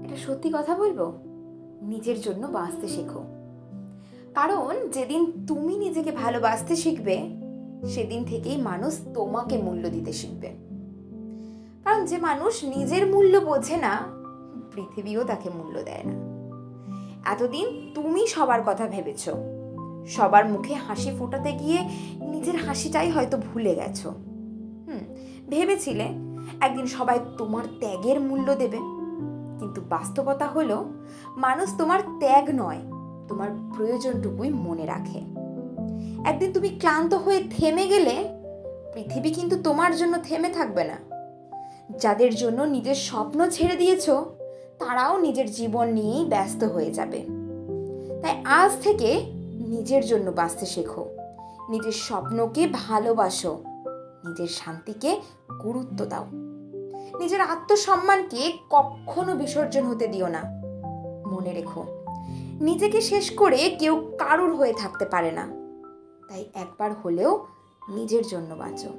এটা সত্যি কথা বলবো, নিজের জন্য বাঁচতে শেখো। কারণ যেদিন তুমি নিজেকে ভালোবাসতে শিখবে, সেদিন থেকেই মানুষ তোমাকে মূল্য দিতে শিখবে। কারণ যে মানুষ নিজের মূল্য বোঝে না, পৃথিবীও তাকে মূল্য দেয় না। এতদিন তুমি সবার কথা ভেবেছ, সবার মুখে হাসি ফোটাতে গিয়ে নিজের হাসিটাই হয়তো ভুলে গেছো। ভেবেছিলে একদিন সবাই তোমার ত্যাগের মূল্য দেবে, কিন্তু বাস্তবতা হলো মানুষ তোমার ত্যাগ নয়, তোমার প্রয়োজনটুকুই মনে রাখে। একদিন তুমি ক্লান্ত হয়ে থেমে গেলে পৃথিবী কিন্তু তোমার জন্য থেমে থাকবে না। যাদের জন্য নিজের স্বপ্ন ছেড়ে দিয়েছো, তারাও নিজের জীবন নিয়েই ব্যস্ত হয়ে যাবে। তাই আজ থেকে নিজের জন্য বাঁচতে শেখো, নিজের স্বপ্নকে ভালোবাসো, নিজের শান্তিকে গুরুত্ব দাও, নিজের আত্মসম্মানকে কখনো বিসর্জন হতে দিও না। মনে রেখো, নিজেকে শেষ করে কেউ কারুর হয়ে থাকতে পারে না। তাই একবার হলেও নিজের জন্য বাঁচো।